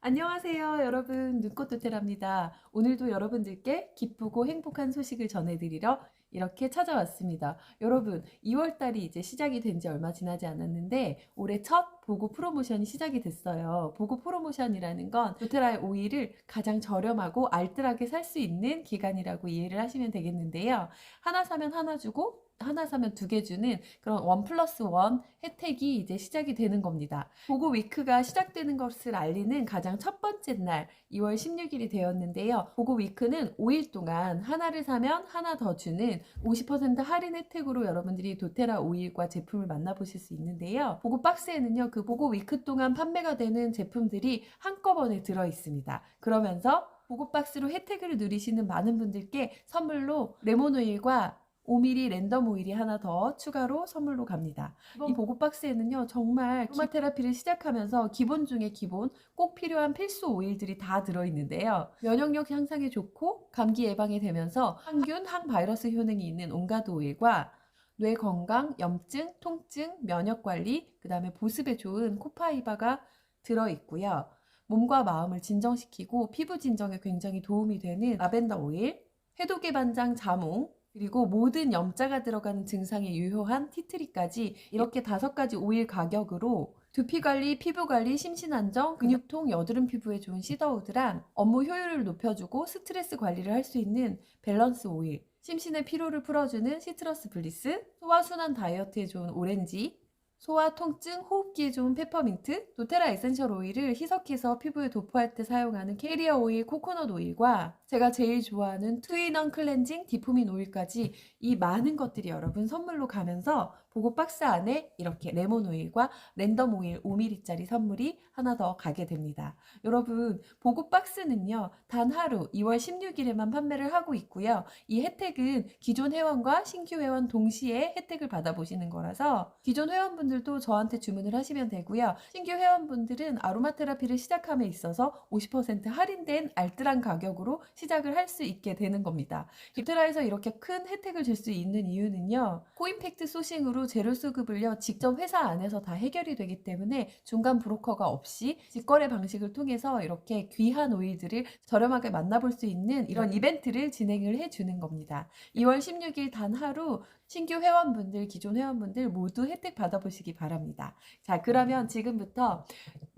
안녕하세요, 여러분. 눈꽃 도테라입니다. 오늘도 여러분들께 기쁘고 행복한 소식을 전해드리러 이렇게 찾아왔습니다. 여러분, 2월 달이 이제 시작이 된 지 얼마 지나지 않았는데 올해 첫 보고 프로모션이 시작이 됐어요. 보고 프로모션이라는 건 도테라의 오일을 가장 저렴하고 알뜰하게 살 수 있는 기간이라고 이해를 하시면 되겠는데요. 하나 사면 하나 주고 하나 사면 두 개 주는 그런 1+1 혜택이 이제 시작이 되는 겁니다. 보고 위크가 시작되는 것을 알리는 가장 첫 번째 날 2월 16일이 되었는데요. 보고 위크는 5일 동안 하나를 사면 하나 더 주는 50% 할인 혜택으로 여러분들이 도테라 오일과 제품을 만나보실 수 있는데요. 보고 박스에는요, 그 보고 위크 동안 판매가 되는 제품들이 한꺼번에 들어 있습니다. 그러면서 보고 박스로 혜택을 누리시는 많은 분들께 선물로 레몬 오일과 5mm 랜덤 오일이 하나 더 추가로 선물로 갑니다. 이번 보고 박스에는요, 정말 아로마 테라피를 시작하면서 기본 중에 기본 꼭 필요한 필수 오일들이 다 들어있는데요. 면역력 향상에 좋고 감기 예방이 되면서 항균, 항바이러스 효능이 있는 온가드 오일과 뇌 건강, 염증, 통증, 면역 관리, 그 다음에 보습에 좋은 코파이바가 들어있고요. 몸과 마음을 진정시키고 피부 진정에 굉장히 도움이 되는 라벤더 오일, 해독의 반장 자몽, 그리고 모든 염자가 들어가는 증상에 유효한 티트리까지 이렇게 5가지 오일 가격으로 두피관리, 피부관리, 심신안정, 근육통, 여드름 피부에 좋은 시더우드랑 업무 효율을 높여주고 스트레스 관리를 할 수 있는 밸런스 오일, 심신의 피로를 풀어주는 시트러스 블리스, 소화순환 다이어트에 좋은 오렌지, 소화, 통증, 호흡기에 좋은 페퍼민트, 도테라 에센셜 오일을 희석해서 피부에 도포할 때 사용하는 캐리어 오일, 코코넛 오일과 제가 제일 좋아하는 투인원 클렌징 디포민 오일까지 이 많은 것들이 여러분 선물로 가면서 보고 박스 안에 이렇게 레몬 오일과 랜덤 오일 5ml짜리 선물이 하나 더 가게 됩니다. 여러분, 보고 박스는요, 단 하루 2월 16일에만 판매를 하고 있고요. 이 혜택은 기존 회원과 신규 회원 동시에 혜택을 받아보시는 거라서 기존 회원분들도 저한테 주문을 하시면 되고요. 신규 회원분들은 아로마 테라피를 시작함에 있어서 50% 할인된 알뜰한 가격으로 시작을 할 수 있게 되는 겁니다. 도테라에서 이렇게 큰 혜택을 줄 수 있는 이유는요, 코임팩트 소싱으로 재료 수급을요, 직접 회사 안에서 다 해결이 되기 때문에 중간 브로커가 없이 직거래 방식을 통해서 이렇게 귀한 오일들을 저렴하게 만나볼 수 있는 이런 이벤트를 진행을 해주는 겁니다. 2월 16일 단 하루 신규 회원분들, 기존 회원분들 모두 혜택 받아보시기 바랍니다. 자, 그러면 지금부터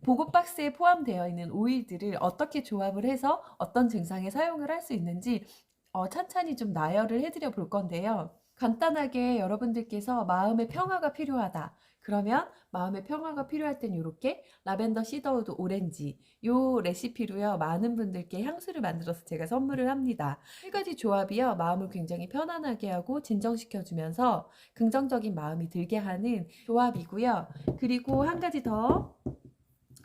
보고 박스에 포함되어 있는 오일들을 어떻게 조합을 해서 어떤 증상에 사용을 할 수 있는지 찬찬히 좀 나열을 해드려 볼 건데요. 간단하게 여러분들께서 마음의 평화가 필요하다. 그러면 마음의 평화가 필요할 땐 이렇게 라벤더 시더우드 오렌지 요 레시피로요, 많은 분들께 향수를 만들어서 제가 선물을 합니다. 3가지 조합이요, 마음을 굉장히 편안하게 하고 진정시켜주면서 긍정적인 마음이 들게 하는 조합이고요. 그리고 한 가지 더,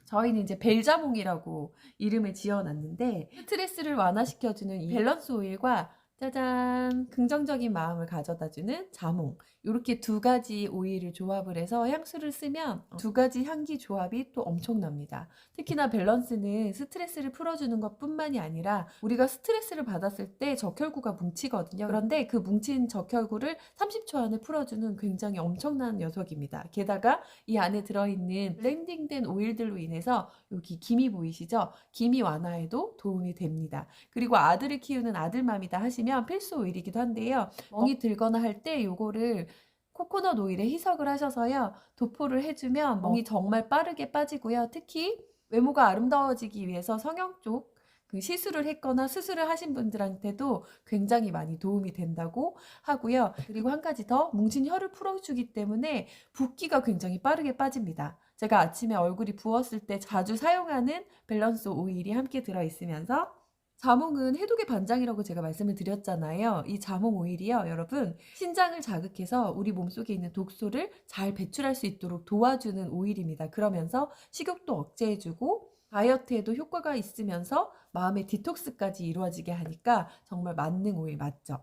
저희는 이제 벨자몽이라고 이름을 지어놨는데 스트레스를 완화시켜주는 이 밸런스 오일과 짜잔, 긍정적인 마음을 가져다주는 자몽, 이렇게 2가지 오일을 조합을 해서 향수를 쓰면 2가지 향기 조합이 또 엄청납니다. 특히나 밸런스는 스트레스를 풀어주는 것뿐만이 아니라 우리가 스트레스를 받았을 때 적혈구가 뭉치거든요. 그런데 그 뭉친 적혈구를 30초 안에 풀어주는 굉장히 엄청난 녀석입니다. 게다가 이 안에 들어있는 블렌딩된 오일들로 인해서 여기 기미 보이시죠? 기미 완화에도 도움이 됩니다. 그리고 아들을 키우는 아들맘이다 하시면 필수 오일이기도 한데요. 멍이 들거나 할 때 요거를 코코넛 오일에 희석을 하셔서요, 도포를 해주면 멍이 정말 빠르게 빠지고요. 특히 외모가 아름다워지기 위해서 성형 쪽 그 시술을 했거나 수술을 하신 분들한테도 굉장히 많이 도움이 된다고 하고요. 그리고 한 가지 더, 뭉친 혀를 풀어주기 때문에 붓기가 굉장히 빠르게 빠집니다. 제가 아침에 얼굴이 부었을 때 자주 사용하는 밸런스 오일이 함께 들어있으면서 자몽은 해독의 반장이라고 제가 말씀을 드렸잖아요. 이 자몽 오일이요, 여러분, 신장을 자극해서 우리 몸속에 있는 독소를 잘 배출할 수 있도록 도와주는 오일입니다. 그러면서 식욕도 억제해주고 다이어트에도 효과가 있으면서 마음의 디톡스까지 이루어지게 하니까 정말 만능 오일 맞죠?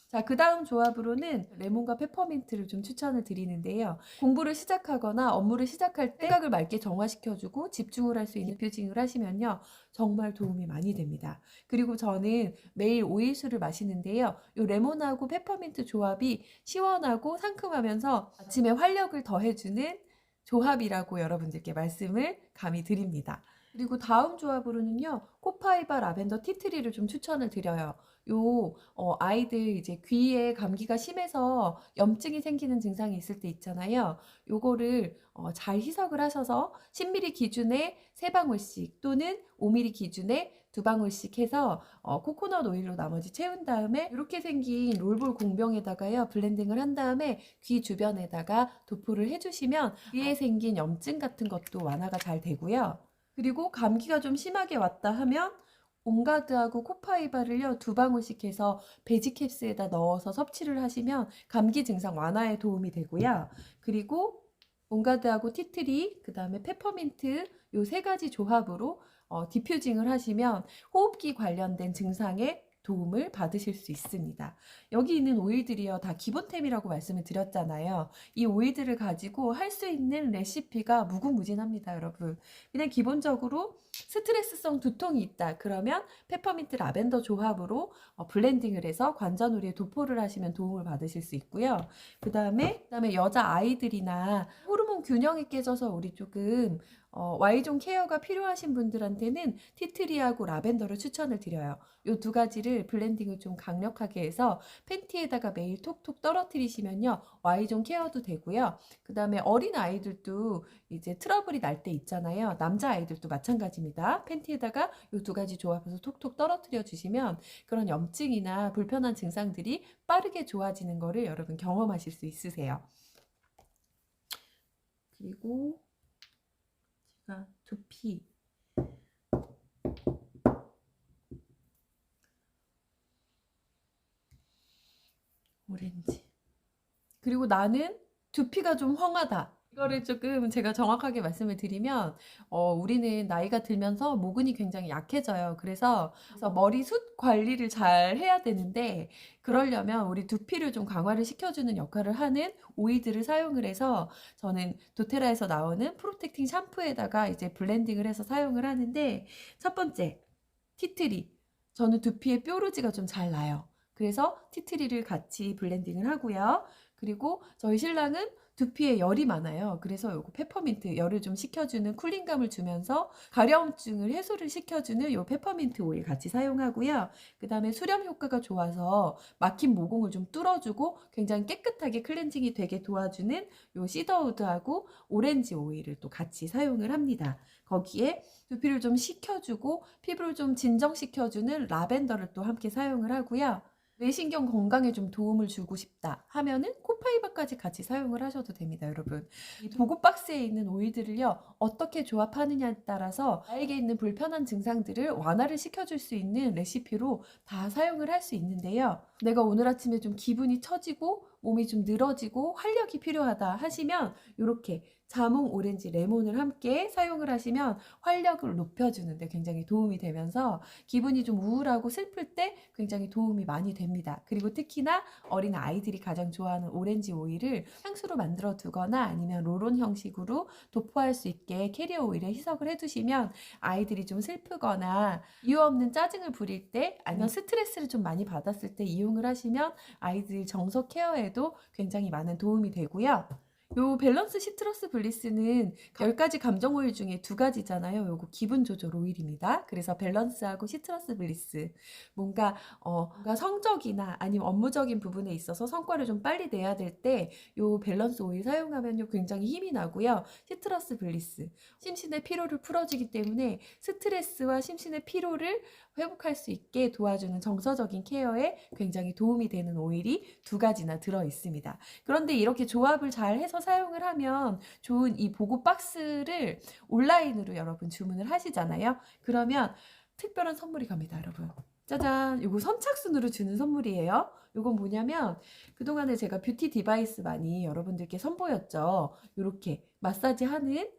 자, 그 다음 조합으로는 레몬과 페퍼민트를 좀 추천을 드리는데요. 공부를 시작하거나 업무를 시작할 때 생각을 맑게 정화시켜주고 집중을 할 수 있는 퓨징을 하시면요, 정말 도움이 많이 됩니다. 그리고 저는 매일 오일수를 마시는데요. 이 레몬하고 페퍼민트 조합이 시원하고 상큼하면서 아침에 활력을 더해주는 조합이라고 여러분들께 말씀을 감히 드립니다. 그리고 다음 조합으로는요, 코파이바 라벤더 티트리를 좀 추천을 드려요. 아이들 이제 귀에 감기가 심해서 염증이 생기는 증상이 있을 때 있잖아요. 요거를 잘 희석을 하셔서 10ml 기준에 3방울씩 또는 5ml 기준에 2방울씩 해서 코코넛 오일로 나머지 채운 다음에 이렇게 생긴 롤볼 공병에다가요, 블렌딩을 한 다음에 귀 주변에다가 도포를 해주시면 귀에 생긴 염증 같은 것도 완화가 잘 되고요. 그리고 감기가 좀 심하게 왔다 하면 온가드하고 코파이바를요 2방울씩 해서 베지캡스에다 넣어서 섭취를 하시면 감기 증상 완화에 도움이 되고요. 그리고 온가드하고 티트리, 그 다음에 페퍼민트 요 3가지 조합으로 디퓨징을 하시면 호흡기 관련된 증상에 도움을 받으실 수 있습니다. 여기 있는 오일들이요 다 기본템이라고 말씀을 드렸잖아요. 이 오일들을 가지고 할 수 있는 레시피가 무궁무진합니다, 여러분. 그냥 기본적으로 스트레스성 두통이 있다 그러면 페퍼민트 라벤더 조합으로 블렌딩을 해서 관자놀이에 도포를 하시면 도움을 받으실 수 있고요. 그다음에 여자 아이들이나 호르몬 균형이 깨져서 우리 조금 Y존 케어가 필요하신 분들한테는 티트리하고 라벤더를 추천을 드려요. 이 2가지를 블렌딩을 좀 강력하게 해서 팬티에다가 매일 톡톡 떨어뜨리시면요, Y존 케어도 되고요. 그 다음에 어린 아이들도 이제 트러블이 날 때 있잖아요. 남자 아이들도 마찬가지입니다. 팬티에다가 이 2가지 조합해서 톡톡 떨어뜨려 주시면 그런 염증이나 불편한 증상들이 빠르게 좋아지는 거를 여러분 경험하실 수 있으세요. 그리고 제가 두피 오렌지. 그리고 나는 두피가 좀 헝하다. 이거를 조금 제가 정확하게 말씀을 드리면 우리는 나이가 들면서 모근이 굉장히 약해져요. 그래서 머리숱 관리를 잘 해야 되는데 그러려면 우리 두피를 좀 강화를 시켜주는 역할을 하는 오일들을 사용을 해서 저는 도테라에서 나오는 프로텍팅 샴푸에다가 이제 블렌딩을 해서 사용을 하는데 첫 번째, 티트리. 저는 두피에 뾰루지가 좀 잘 나요. 그래서 티트리를 같이 블렌딩을 하고요. 그리고 저희 신랑은 두피에 열이 많아요. 그래서 요거 페퍼민트 열을 좀 식혀주는 쿨링감을 주면서 가려움증을 해소를 시켜주는 요 페퍼민트 오일 같이 사용하고요. 그 다음에 수렴 효과가 좋아서 막힌 모공을 좀 뚫어주고 굉장히 깨끗하게 클렌징이 되게 도와주는 요 시더우드하고 오렌지 오일을 또 같이 사용을 합니다. 거기에 두피를 좀 식혀주고 피부를 좀 진정시켜주는 라벤더를 또 함께 사용을 하고요. 뇌신경 건강에 좀 도움을 주고 싶다 하면은 코파이바까지 같이 사용을 하셔도 됩니다, 여러분. 이 보고 박스에 있는 오일들을요, 어떻게 조합하느냐에 따라서 나에게 있는 불편한 증상들을 완화를 시켜줄 수 있는 레시피로 다 사용을 할 수 있는데요. 내가 오늘 아침에 좀 기분이 처지고 몸이 좀 늘어지고 활력이 필요하다 하시면 이렇게 자몽, 오렌지, 레몬을 함께 사용을 하시면 활력을 높여주는데 굉장히 도움이 되면서 기분이 좀 우울하고 슬플 때 굉장히 도움이 많이 됩니다. 그리고 특히나 어린 아이들이 가장 좋아하는 오렌지 오일을 향수로 만들어 두거나 아니면 롤온 형식으로 도포할 수 있게 캐리어 오일에 희석을 해두시면 아이들이 좀 슬프거나 이유 없는 짜증을 부릴 때 아니면 스트레스를 좀 많이 받았을 때 이용을 하시면 아이들 정서 케어에도 굉장히 많은 도움이 되고요. 요 밸런스 시트러스 블리스는 10가지 감정 오일 중에 2가지잖아요. 요거 기분 조절 오일입니다. 그래서 밸런스하고 시트러스 블리스. 뭔가 성적이나 아니면 업무적인 부분에 있어서 성과를 좀 빨리 내야 될 때 요 밸런스 오일 사용하면요 굉장히 힘이 나고요. 시트러스 블리스. 심신의 피로를 풀어주기 때문에 스트레스와 심신의 피로를 회복할 수 있게 도와주는 정서적인 케어에 굉장히 도움이 되는 오일이 2가지나 들어 있습니다. 그런데 이렇게 조합을 잘 해서 사용을 하면 좋은 이 보고 박스를 온라인으로 여러분 주문을 하시잖아요. 그러면 특별한 선물이 갑니다, 여러분. 짜잔! 요거 선착순으로 주는 선물이에요. 요건 뭐냐면 그동안에 제가 뷰티 디바이스 많이 여러분들께 선보였죠. 요렇게 마사지하는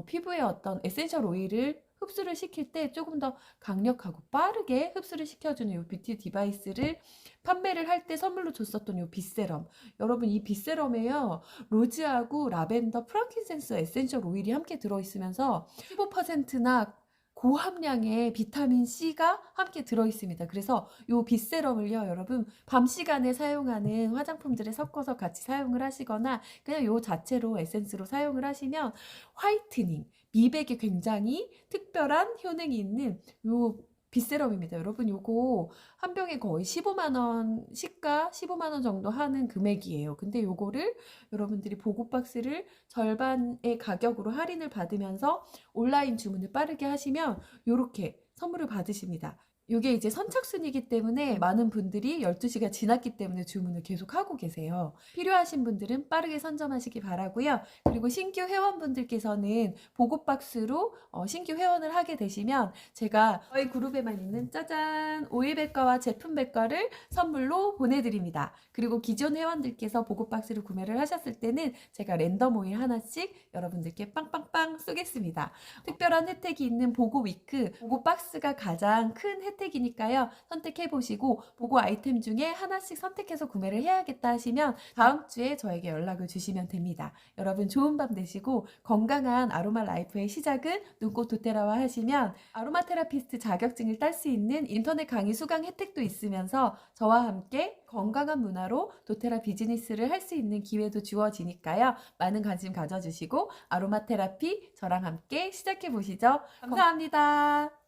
피부에 어떤 에센셜 오일을 흡수를 시킬 때 조금 더 강력하고 빠르게 흡수를 시켜주는 이 뷰티 디바이스를 판매를 할 때 선물로 줬었던 이 빗세럼. 여러분 이 빗세럼에요. 로즈하고 라벤더, 프랑킨센스 에센셜 오일이 함께 들어있으면서 15%나 고함량의 비타민 C가 함께 들어있습니다. 그래서 이 빗세럼을요, 여러분 밤 시간에 사용하는 화장품들에 섞어서 같이 사용을 하시거나 그냥 이 자체로 에센스로 사용을 하시면 화이트닝, 미백에 굉장히 특별한 효능이 있는 요 빗세럼입니다. 여러분 요거 한 병에 거의 15만 원, 시가 15만 원 정도 하는 금액이에요. 근데 요거를 여러분들이 보고박스를 절반의 가격으로 할인을 받으면서 온라인 주문을 빠르게 하시면 요렇게 선물을 받으십니다. 요게 이제 선착순이기 때문에 많은 분들이 12시가 지났기 때문에 주문을 계속 하고 계세요. 필요하신 분들은 빠르게 선점하시기 바라고요. 그리고 신규 회원분들께서는 보고박스로 신규 회원을 하게 되시면 제가 저희 그룹에만 있는 짜잔 오일백과와 제품백과를 선물로 보내드립니다. 그리고 기존 회원들께서 보고박스를 구매를 하셨을 때는 제가 랜덤 오일 하나씩 여러분들께 빵빵빵 쏘겠습니다. 특별한 혜택이 있는 보고위크, 보고박스가 가장 큰 혜택이니까요. 선택해보시고 보고 아이템 중에 하나씩 선택해서 구매를 해야겠다 하시면 다음 주에 저에게 연락을 주시면 됩니다. 여러분 좋은 밤 되시고 건강한 아로마 라이프의 시작은 눈꽃 도테라와 하시면 아로마 테라피스트 자격증을 딸 수 있는 인터넷 강의 수강 혜택도 있으면서 저와 함께 건강한 문화로 도테라 비즈니스를 할 수 있는 기회도 주어지니까요. 많은 관심 가져주시고 아로마 테라피 저랑 함께 시작해 보시죠. 감사합니다.